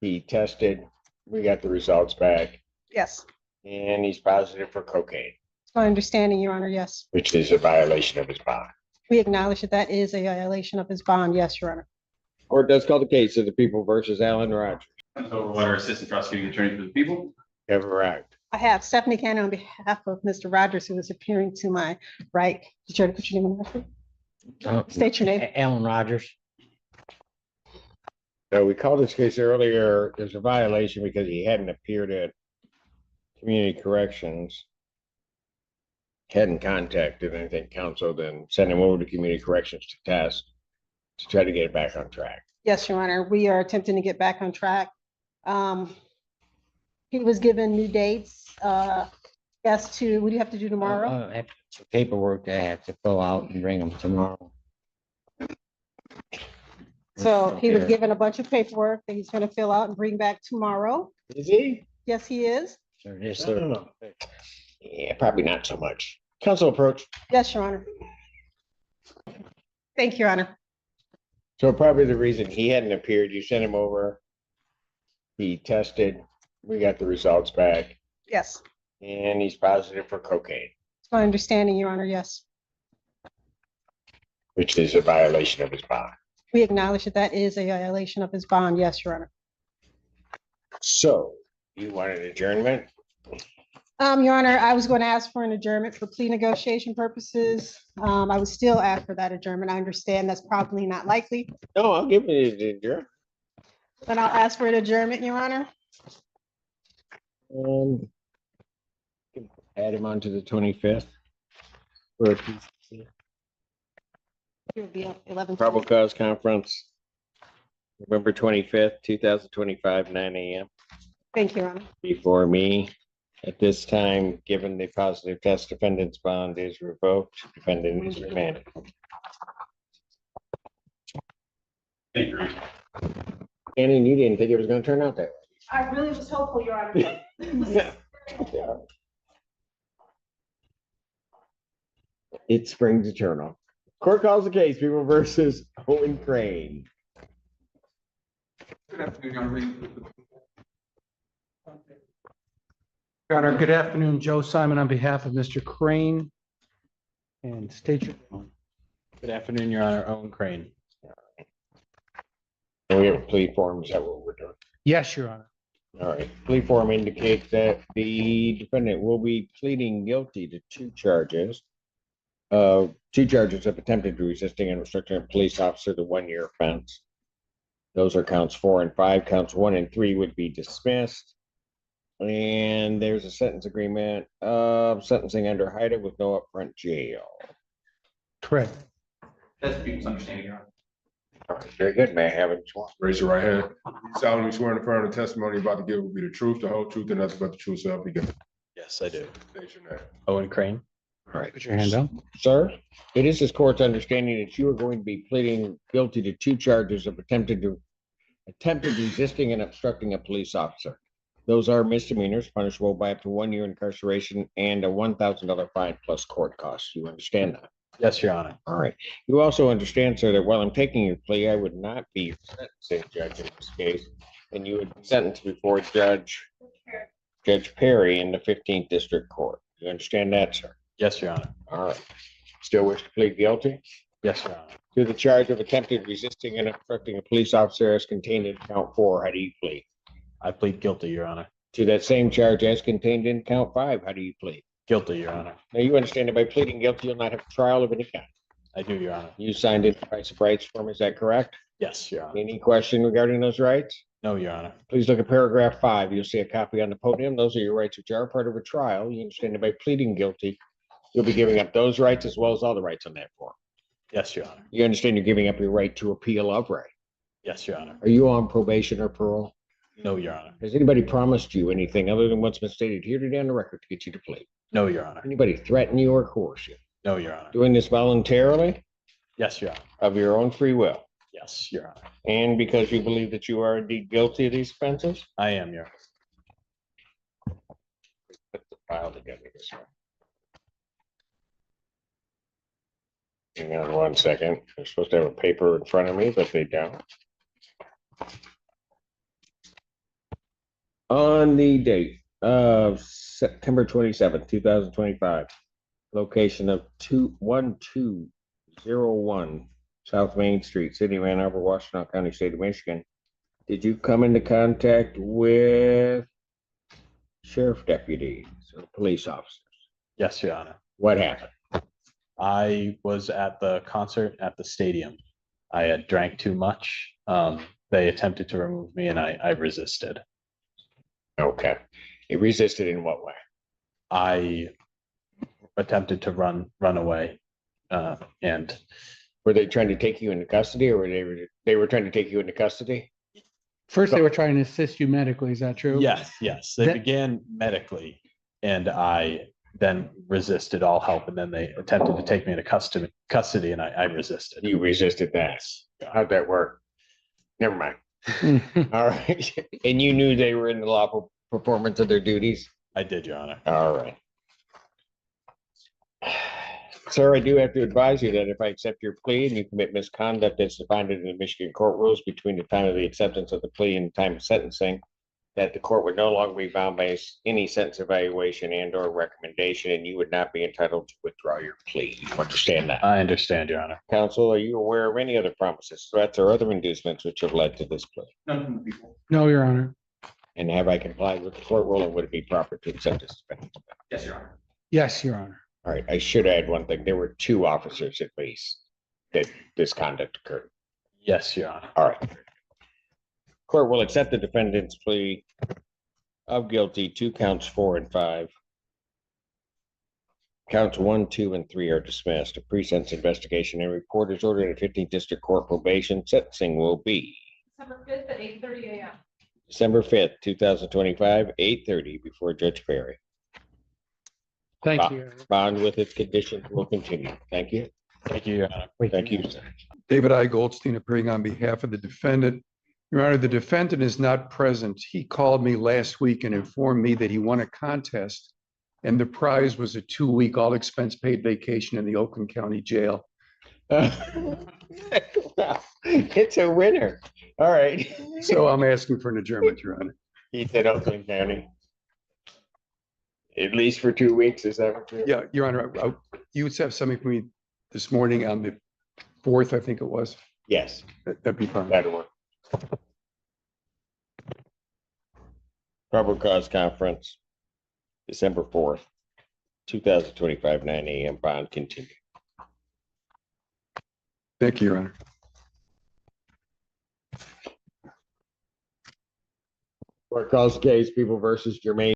He tested, we got the results back, Yes, and he's positive for cocaine, it's my understanding, Your Honor, yes. which is a violation of his bond. We acknowledge that that is a violation of his bond, yes, Your Honor. Court does call the case of the people versus Alan Rogers. Overwater, Assistant Prosecuting Attorney for the People. Ever act. I have Stephanie Cannon on behalf of Mr. Rogers, who is appearing to my right. Did you put your name on the record? State your name. Alan Rogers. So we called this case earlier. There's a violation because he hadn't appeared at community corrections. Hadn't contacted anything counsel, then sent him over to community corrections to test to try to get it back on track. Yes, Your Honor, we are attempting to get back on track. He was given new dates, as to, what do you have to do tomorrow? I have some paperwork that I have to fill out and bring them tomorrow. So he was given a bunch of paperwork that he's gonna fill out and bring back tomorrow. Is he? Yes, he is. So this, I don't know. Yeah, probably not so much. Counsel approach. Yes, Your Honor. Thank you, Your Honor. So probably the reason he hadn't appeared, you sent him over. He tested, we got the results back, Yes, and he's positive for cocaine, it's my understanding, Your Honor, yes. which is a violation of his bond. We acknowledge that that is a violation of his bond, yes, Your Honor. So you want an adjournment? Your Honor, I was going to ask for an adjournment for plea negotiation purposes. I would still ask for that adjournment. I understand that's probably not likely, No, I'll give you the adjournment. but I'll ask for an adjournment, Your Honor. Add him on to the 25th. It would be at 11. Probable cause conference, November 25th, 2025, 9 a.m. Thank you, Your Honor. Before me. At this time, given the positive test, defendant's bond is revoked, defendant is remanded. Thank you. Annie, you didn't think it was gonna turn out that I really was hopeful, Your Honor. way. Yeah. It's Springs Eternal. Court calls the case, people versus Owen Crane. Good afternoon, Your Honor. Good afternoon, Joe Simon on behalf of Mr. Crane. And state your name. Good afternoon, Your Honor. Owen Crane. And we have a plea form, is that what we're doing? Yes, Your Honor. All right, plea form indicates that the defendant will be pleading guilty to two charges of attempted resisting and restricting a police officer to 1-year offense. Those are counts 4 and 5. Counts 1 and 3 would be dismissed. And there's a sentence agreement of sentencing under HIDA with no upfront jail. Correct. That's people's understanding, Your Honor. All right, very good. May I have it? Raise your right hand. Solemnly swear in affirm the testimony you're about to give will be the truth, the whole truth, and nothing but the truth, so help you God. Yes, I do. State your name. Owen Crane. All right, Put your hand up. sir, it is this court's understanding that you are going to be pleading guilty to two charges of attempted resisting and obstructing a police officer. Those are misdemeanors punishable by up to 1 year incarceration and a $1,000 fine plus court costs. You understand that? Yes, Your Honor. All right. You also understand, sir, that while I'm taking your plea, I would not be your sentencing judge in this case, and you would be sentenced before Judge Perry in the 15th District Court. You understand that, sir? Yes, Your Honor. All right. Still wish to plead guilty Yes, Your Honor. to the charge of attempted resisting and obstructing a police officer as contained in count 4? How do you plead? I plead guilty, Your Honor. To that same charge as contained in count 5? How do you plead? Guilty, Your Honor. Now, you understand that by pleading guilty, you'll not have a trial of any kind. I do, Your Honor. You signed in the rights of rights form, is that correct? Yes, Your Honor. Any question regarding those rights? No, Your Honor. Please look at paragraph 5. You'll see a copy on the podium. Those are your rights which are part of a trial. You understand that by pleading guilty, you'll be giving up those rights as well as all the rights on that form. Yes, Your Honor. You understand you're giving up your right to appeal of right. Yes, Your Honor. Are you on probation or parole? No, Your Honor. Has anybody promised you anything other than what's been stated here today on the record to get you to plead? No, Your Honor. Anybody threaten you or coerce you? No, Your Honor. Doing this voluntarily Yes, Your Honor. of your own free will Yes, Your Honor. and because you believe that you are indeed guilty of these offenses? I am, Your Honor. Put the file together this way. Hang on 1 second. They're supposed to have a paper in front of me, but they don't. On the date of September 27th, 2025, location of 21201 South Main Street, City of Ann Arbor, Washington County, State of Michigan. Did you come into contact with sheriff deputies or police officers? Yes, Your Honor. What happened? I was at the concert at the stadium. I had drank too much. They attempted to remove me and I resisted. Okay. You resisted in what way? I attempted to run away. And Were they trying to take you into custody, or they were trying to take you into custody? First, they were trying to assist you medically. Is that true? yes, they That- began medically and I then resisted all help. And then they attempted to take me into custody and I resisted. You resisted that. How'd that work? Never mind. All right. And you knew they were in the lawful performance of their duties? I did, Your Honor. All right. Sir, I do have to advise you that if I accept your plea and you commit misconduct as defined in the Michigan court rules between the time of the acceptance of the plea and the time of sentencing, that the court would no longer be bound by any sentence evaluation and or recommendation, and you would not be entitled to withdraw your plea. You understand that? I understand, Your Honor. Counsel, are you aware of any other promises, threats, or other inducements which have led to this plea? No, Your Honor. And have I complied with the court ruling? Would it be proper to accept this defendant? Yes, Your Honor. All right, I should add one thing. There were 2 officers at least that this conduct occurred. Yes, Your Honor. All right. Court will accept the defendant's plea of guilty to counts 4 and 5. Counts 1, 2, and 3 are dismissed. A pre-sentence investigation and report is ordered at 15th District Court probation. Sentencing will be December 5th at 8:30 a.m. December 5th, 2025, 8:30 before Judge Perry. Thank you. Your Honor. Bond with its conditions will continue. Thank you. Thank you, Your Honor. Thank you, sir. David I. Goldstein appearing on behalf of the defendant. Your Honor, the defendant is not present. He called me last week and informed me that he won a contest and the prize was a 2-week all expense paid vacation in the Oakland County Jail. It's a winner. All right. So I'm asking for an adjournment, Your Honor. He said Oakland County. At least for 2 weeks, is that what you're? Yeah, Your Honor, you would have something for me this morning on the 4th, I think it was. Yes, That'd be fine. that'll work. Probable cause conference, December 4th, 2025, 9 a.m. Bond continue. Thank you, Your Honor. Court calls the case, People versus Jermaine.